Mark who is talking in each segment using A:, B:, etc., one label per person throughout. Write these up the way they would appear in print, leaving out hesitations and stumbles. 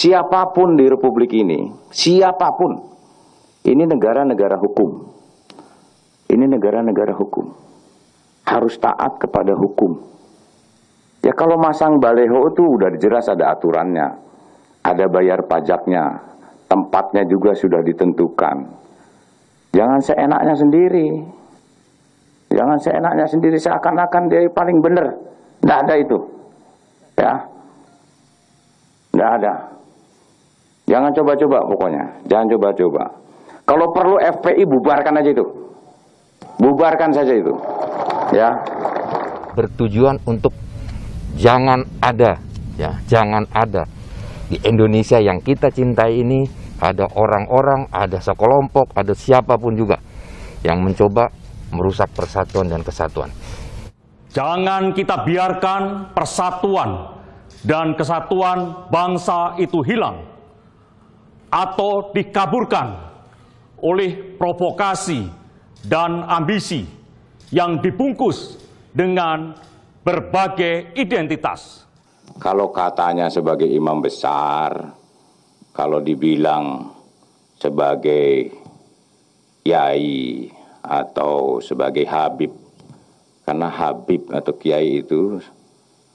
A: siapapun di Republik ini, siapapun, ini negara-negara hukum. Ini negara-negara hukum. Harus taat kepada hukum. Ya kalau masang baleho itu udah jelas ada aturannya. Ada bayar pajaknya. Tempatnya juga sudah ditentukan. Jangan seenaknya sendiri. Jangan seenaknya sendiri seakan-akan dia paling benar. Nggak ada itu. Ya. Nggak ada. Jangan coba-coba pokoknya. Jangan coba-coba. Kalau perlu FPI bubarkan aja itu. Bubarkan saja itu. Ya.
B: Bertujuan untuk jangan ada, ya, jangan ada di Indonesia yang kita cintai ini ada orang-orang, ada sekelompok, ada siapapun juga yang mencoba merusak persatuan dan kesatuan.
C: Jangan kita biarkan persatuan dan kesatuan bangsa itu hilang atau dikaburkan oleh provokasi dan ambisi yang dibungkus dengan berbagai identitas.
A: Kalau katanya sebagai imam besar, kalau dibilang sebagai kiai atau sebagai habib, karena habib atau kiai itu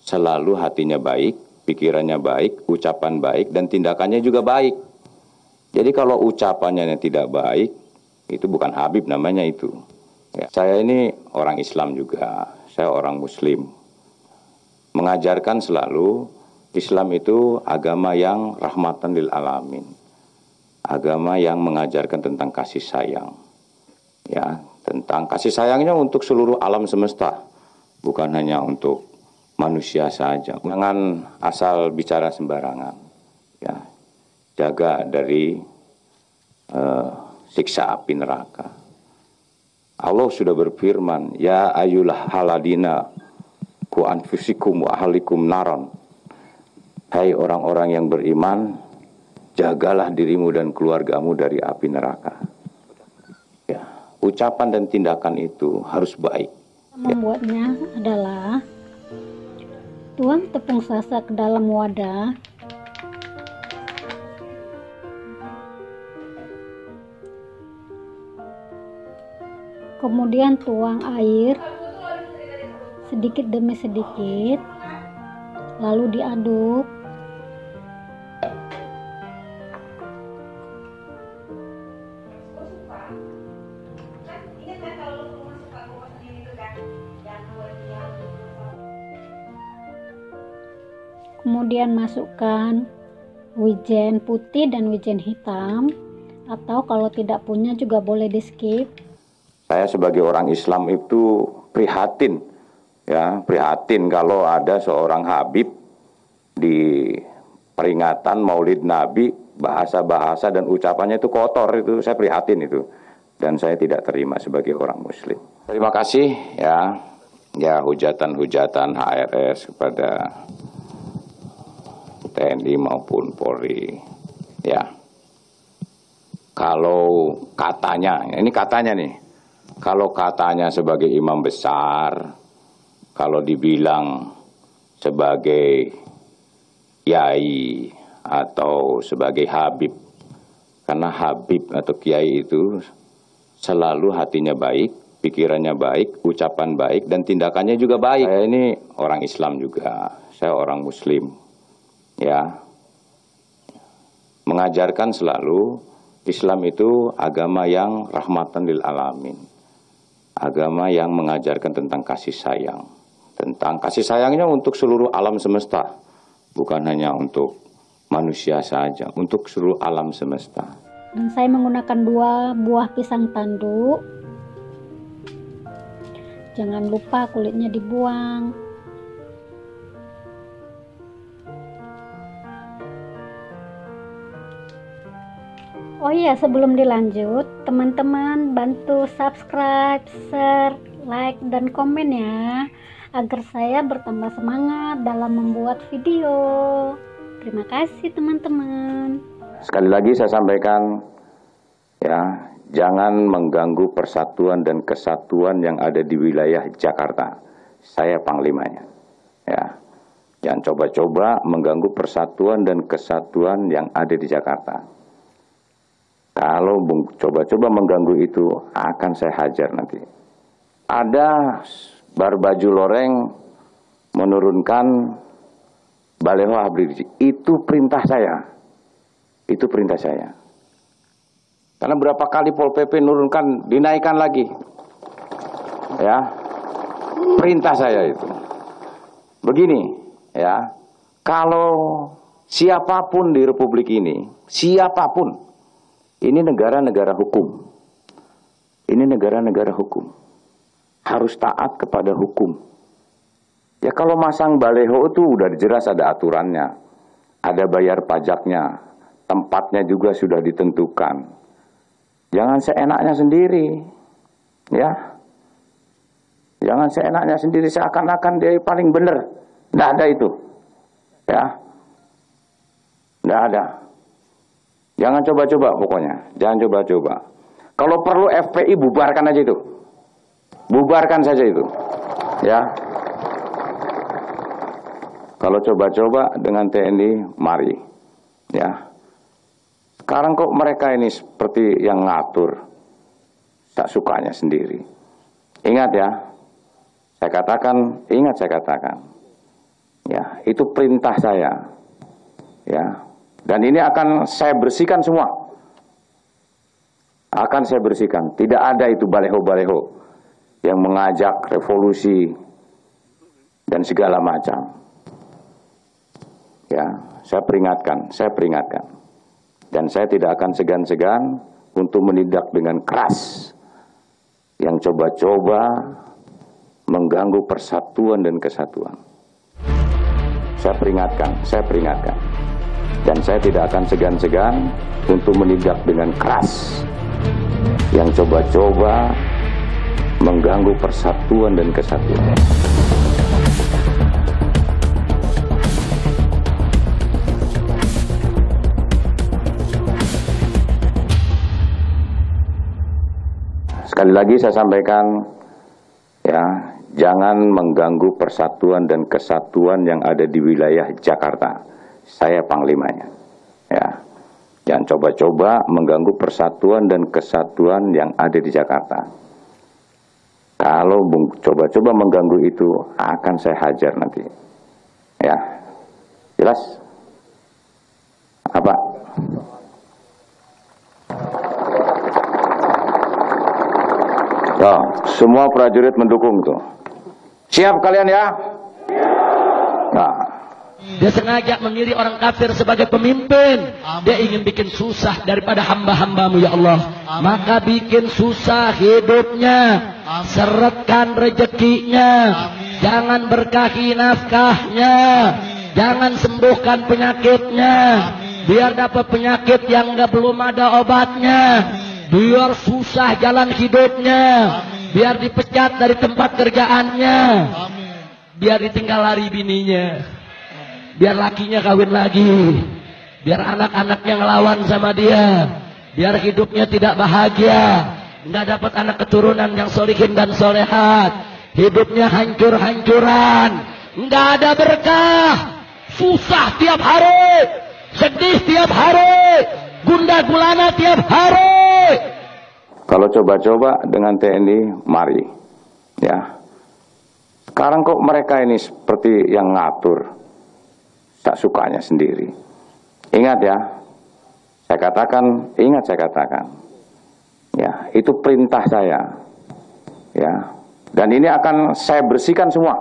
A: selalu hatinya baik, pikirannya baik, ucapan baik, dan tindakannya juga baik. Jadi kalau ucapannya yang tidak baik, itu bukan habib namanya itu. Ya, saya ini orang Islam juga, saya orang Muslim. Mengajarkan selalu Islam itu agama yang rahmatan lil alamin. Agama yang mengajarkan tentang kasih sayang. Ya, tentang kasih sayangnya untuk seluruh alam semesta, bukan hanya untuk manusia saja. Jangan asal bicara sembarangan. Ya, jaga dari siksa api neraka. Allah sudah berfirman, ya ayyuhal haladina ku anfusikum wa ahlikum naron. Hai orang-orang yang beriman, jagalah dirimu dan keluargamu dari api neraka. Ya, ucapan dan tindakan itu harus baik.
D: Membuatnya adalah tuang tepung sasa ke dalam wadah. Kemudian tuang air sedikit demi sedikit, lalu diaduk. Kemudian masukkan wijen putih dan wijen hitam, atau kalau tidak punya juga boleh di skip.
A: Saya sebagai orang Islam itu prihatin, ya, prihatin kalau ada seorang habib di peringatan Maulid Nabi, bahasa-bahasa dan ucapannya itu kotor, itu saya prihatin itu. Dan saya tidak terima sebagai orang Muslim. Terima kasih ya hujatan-hujatan HRS kepada TNI maupun Polri. Ya, kalau katanya, ini katanya nih. Kalau katanya sebagai imam besar, kalau dibilang sebagai kiai atau sebagai habib, karena habib atau kiai itu selalu hatinya baik, pikirannya baik, ucapan baik, dan tindakannya juga baik. Saya ini orang Islam juga, saya orang Muslim. Ya, mengajarkan selalu Islam itu agama yang rahmatan lil alamin. Agama yang mengajarkan tentang kasih sayang. Tentang kasih sayangnya untuk seluruh alam semesta. Bukan hanya untuk manusia saja, untuk seluruh alam semesta.
D: Dan saya menggunakan 2 buah pisang tanduk. Jangan lupa kulitnya dibuang. Oh iya, sebelum dilanjut, teman-teman bantu subscribe, share, like, dan komen ya, agar saya bertambah semangat dalam membuat video. Terima kasih teman-teman.
A: Sekali lagi saya sampaikan, ya, jangan mengganggu persatuan dan kesatuan yang ada di wilayah Jakarta. Saya panglimanya. Ya, Jangan coba-coba mengganggu persatuan dan kesatuan yang ada di Jakarta. Kalau coba-coba mengganggu itu, akan saya hajar nanti. Ada barbaju loreng menurunkan baleho Habib Rizik. Itu perintah saya. Itu perintah saya. Karena berapa kali Pol PP nurunkan, dinaikkan lagi. Ya, perintah saya itu. Begini, ya, kalau siapapun di Republik ini, siapapun, ini negara-negara hukum. Ini negara-negara hukum. Harus taat kepada hukum. Ya kalau masang baleho itu udah jelas ada aturannya. Ada bayar pajaknya. Tempatnya juga sudah ditentukan. Jangan seenaknya sendiri. Ya. Jangan seenaknya sendiri seakan-akan dia paling benar. Nggak ada itu. Ya. Nggak ada. Jangan coba-coba pokoknya. Jangan coba-coba. Kalau perlu FPI bubarkan aja itu. Bubarkan saja itu. Ya. Kalau coba-coba dengan TNI, mari. Ya. Sekarang kok mereka ini seperti yang ngatur. Tak sukanya sendiri. Ingat ya. Saya katakan, ingat saya katakan. Ya, itu perintah saya. Ya. Dan ini akan saya bersihkan semua. Akan saya bersihkan. Tidak ada itu baleho-baleho yang mengajak revolusi dan segala macam. Ya, saya peringatkan. Dan saya tidak akan segan-segan untuk menindak dengan keras yang coba-coba mengganggu persatuan dan kesatuan. Saya peringatkan. Dan saya tidak akan segan-segan untuk menindak dengan keras yang coba-coba mengganggu persatuan dan kesatuan. Sekali lagi saya sampaikan, ya, jangan mengganggu persatuan dan kesatuan yang ada di wilayah Jakarta. Saya panglimanya. Ya. Jangan coba-coba mengganggu persatuan dan kesatuan yang ada di Jakarta. Kalau coba-coba mengganggu itu, akan saya hajar nanti. Ya. Jelas? Apa? Oh, semua prajurit mendukung tuh. Siap kalian ya? Nah.
E: Dia sengaja mengirim orang kafir sebagai pemimpin. Dia ingin bikin susah daripada hamba-hambamu ya Allah. Maka bikin susah hidupnya. Seretkan rezekinya. Jangan berkahi nafkahnya. Jangan sembuhkan penyakitnya. Biar dapat penyakit yang belum ada obatnya. Biar susah jalan hidupnya. Biar dipecat dari tempat kerjaannya. Biar ditinggal lari bininya. Biar lakinya kawin lagi. Biar anak-anaknya ngelawan sama dia. Biar hidupnya tidak bahagia. Nggak dapat anak keturunan yang solihin dan solehat. Hidupnya hancur-hancuran. Nggak ada berkah. Susah tiap hari. Sedih tiap hari. Gundah gulana tiap hari.
A: Kalau coba-coba dengan TNI, mari. Ya. Sekarang kok mereka ini seperti yang ngatur. Tak sukanya sendiri. Ingat ya. Saya katakan. Ya, itu perintah saya. Ya. Dan ini akan saya bersihkan semua.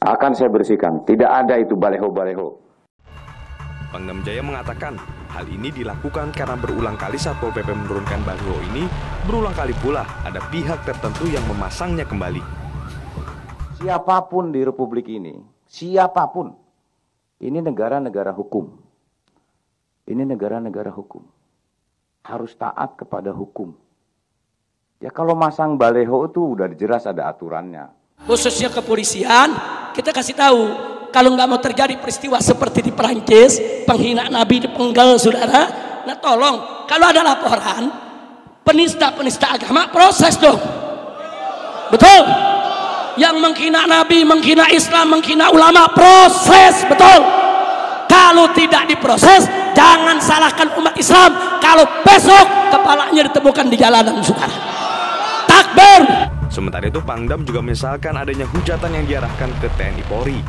A: Akan saya bersihkan. Tidak ada itu baleho-baleho.
F: Pangdam Jaya mengatakan hal ini dilakukan karena berulang kali saat Pol PP menurunkan baleho ini, berulang kali pula ada pihak tertentu yang memasangnya kembali.
A: Siapapun di Republik ini, siapapun, ini negara-negara hukum. Ini negara-negara hukum. Harus taat kepada hukum. Ya kalau masang baleho itu udah jelas ada aturannya.
E: Khususnya kepolisian, kita kasih tahu. Kalau nggak mau terjadi peristiwa seperti di Perancis, penghinaan Nabi dipenggal, saudara. Nah tolong, kalau ada laporan, penista-penista agama proses dong. Betul? yang menghina Nabi, menghina Islam, menghina ulama, proses betul. Kalau tidak diproses, jangan salahkan umat Islam kalau besok kepalanya ditemukan di jalanan, saudara. Takbir.
F: Sementara itu Pangdam juga menyesalkan adanya hujatan yang diarahkan ke TNI Polri.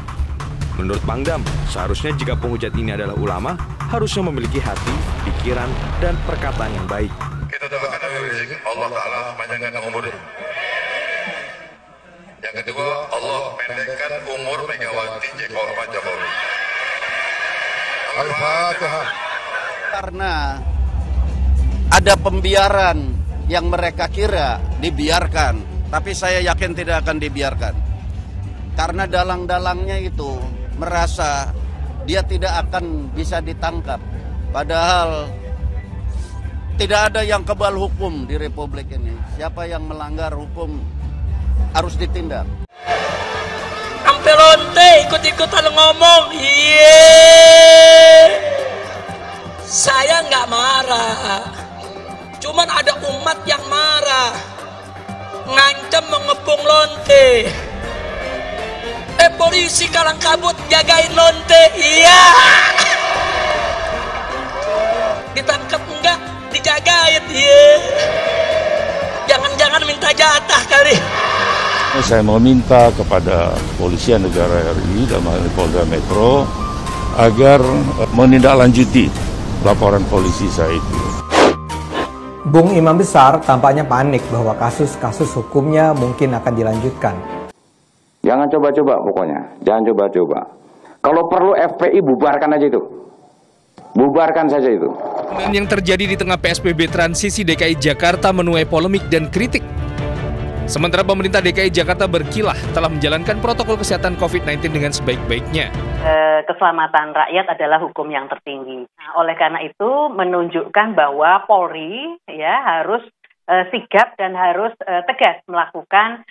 F: Menurut Pangdam, seharusnya jika penghujat ini adalah ulama, harusnya memiliki hati, pikiran, dan perkataan yang baik.
G: Kita doakan Allah Ta'ala panjangkan umur. Yang kedua, Allah pendekkan umur Megawati Pak Jokowi. Al-Fatihah.
H: Karena ada pembiaran yang mereka kira dibiarkan, tapi saya yakin tidak akan dibiarkan. Karena dalang-dalangnya itu merasa dia tidak akan bisa ditangkap. Padahal tidak ada yang kebal hukum di Republik ini. Siapa yang melanggar hukum harus ditindak.
E: Sampai lonte ikut-ikutan ngomong, saya nggak marah, cuman ada umat yang marah, ngancam mengepung lonte. Polisi kalang kabut jagain lonte, iya. Ditangkap enggak, dijagain, iya. Jangan-jangan minta jatah kali.
I: Saya meminta kepada Kepolisian Negara RI dan Polda Metro agar menindaklanjuti laporan polisi saya itu.
J: Bung Imam Besar tampaknya panik bahwa kasus-kasus hukumnya mungkin akan dilanjutkan.
A: Jangan coba-coba pokoknya, jangan coba-coba. Kalau perlu FPI bubarkan aja itu. Bubarkan saja itu.
K: Dan yang terjadi di tengah PSBB transisi DKI Jakarta menuai polemik dan kritik. Sementara pemerintah DKI Jakarta berkilah telah menjalankan protokol kesehatan COVID-19 dengan sebaik-baiknya.
L: Keselamatan rakyat adalah hukum yang tertinggi. Nah, oleh karena itu menunjukkan bahwa Polri ya harus sigap dan harus tegas melakukan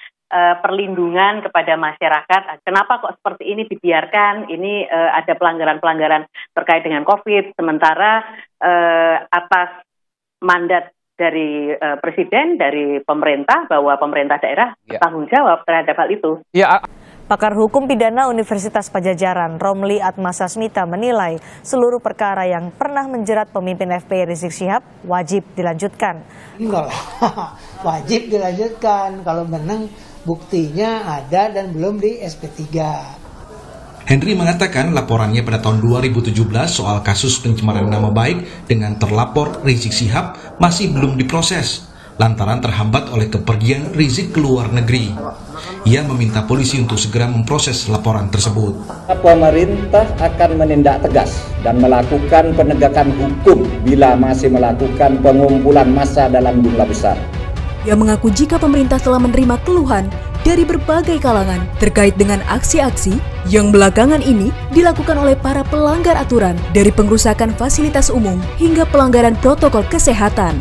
L: perlindungan kepada masyarakat. Kenapa kok seperti ini dibiarkan? Ini ada pelanggaran-pelanggaran terkait dengan COVID. Sementara atas mandat dari Presiden, dari pemerintah, bahwa pemerintah daerah bertanggung jawab terhadap hal itu.
M: Ya. Pakar Hukum Pidana Universitas Pajajaran, Romli Atmasasmita menilai seluruh perkara yang pernah menjerat pemimpin FPI Rizik Syihab wajib dilanjutkan.
N: Enggak lah, wajib dilanjutkan. Kalau menang buktinya ada dan belum di SP3.
O: Henry mengatakan laporannya pada tahun 2017 soal kasus pencemaran nama baik dengan terlapor Rizik Syihab masih belum diproses lantaran terhambat oleh kepergian Rizik ke luar negeri. Ia meminta polisi untuk segera memproses laporan tersebut.
P: Pemerintah akan menindak tegas dan melakukan penegakan hukum bila masih melakukan pengumpulan massa dalam jumlah besar.
Q: Ia mengaku jika pemerintah telah menerima keluhan dari berbagai kalangan terkait dengan aksi-aksi yang belakangan ini dilakukan oleh para pelanggar aturan dari pengrusakan fasilitas umum hingga pelanggaran protokol kesehatan.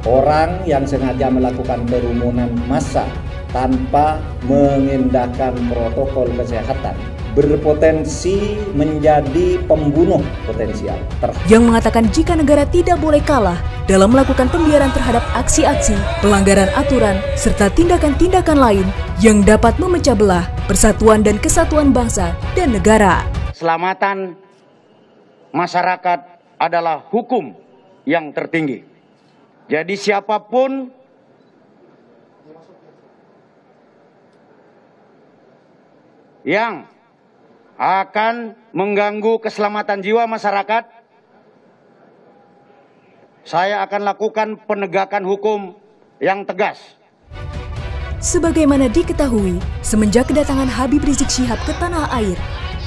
P: Orang yang sengaja melakukan kerumunan massa tanpa mengindahkan protokol kesehatan berpotensi menjadi pembunuh potensial.
Q: Yang mengatakan jika negara tidak boleh kalah dalam melakukan pembiaran terhadap aksi-aksi, pelanggaran aturan, serta tindakan-tindakan lain yang dapat memecah belah persatuan dan kesatuan bangsa dan negara.
R: Keselamatan masyarakat adalah hukum yang tertinggi. Jadi siapapun yang akan mengganggu keselamatan jiwa masyarakat, saya akan lakukan penegakan hukum yang tegas.
Q: Sebagaimana diketahui, semenjak kedatangan Habib Rizik Syihab ke tanah air,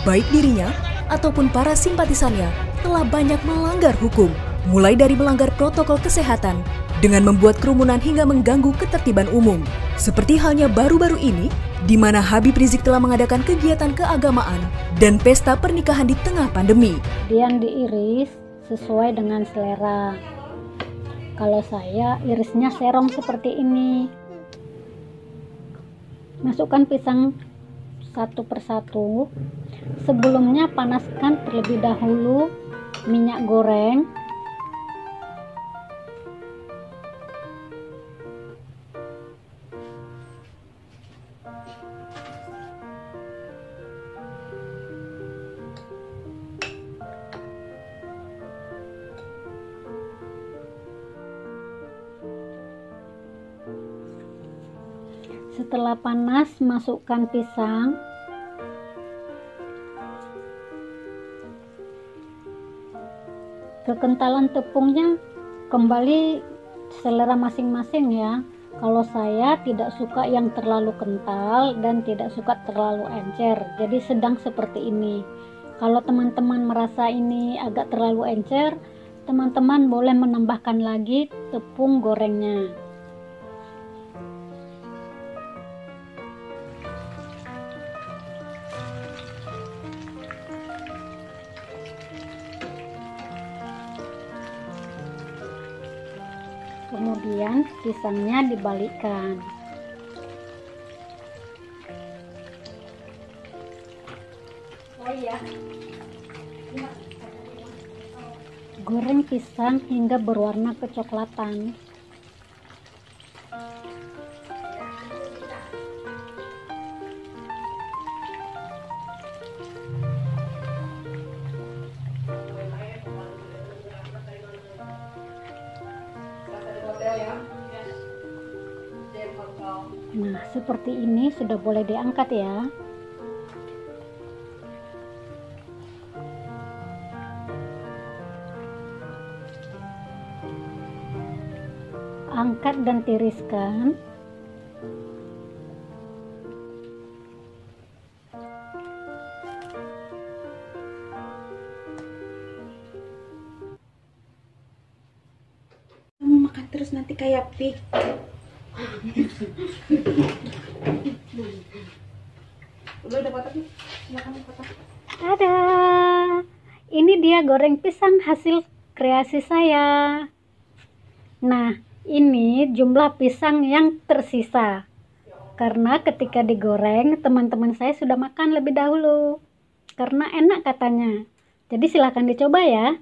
Q: baik dirinya ataupun para simpatisannya telah banyak melanggar hukum, mulai dari melanggar protokol kesehatan dengan membuat kerumunan hingga mengganggu ketertiban umum. Seperti halnya baru-baru ini, di mana Habib Rizik telah mengadakan kegiatan keagamaan dan pesta pernikahan di tengah pandemi.
D: Kemudian diiris sesuai dengan selera. Kalau saya irisnya serong seperti ini. Masukkan pisang satu persatu. Sebelumnya panaskan terlebih dahulu minyak goreng. Setelah panas, masukkan pisang. Kekentalan tepungnya kembali selera masing-masing ya. Kalau saya tidak suka yang terlalu kental dan tidak suka terlalu encer, jadi sedang seperti ini. Kalau teman-teman merasa ini agak terlalu encer, teman-teman boleh menambahkan lagi tepung gorengnya. Kemudian pisangnya dibalikkan. Goreng pisang hingga berwarna kecoklatan. Nah, seperti ini sudah boleh diangkat ya. Angkat dan tiriskan.
S: Kamu makan terus nanti kayak pig. Udah potong nih, silakan potong.
D: Ada. Ini dia goreng pisang hasil kreasi saya. Nah, ini jumlah pisang yang tersisa. Karena ketika digoreng, teman-teman saya sudah makan lebih dahulu. Karena enak katanya. Jadi silakan dicoba ya.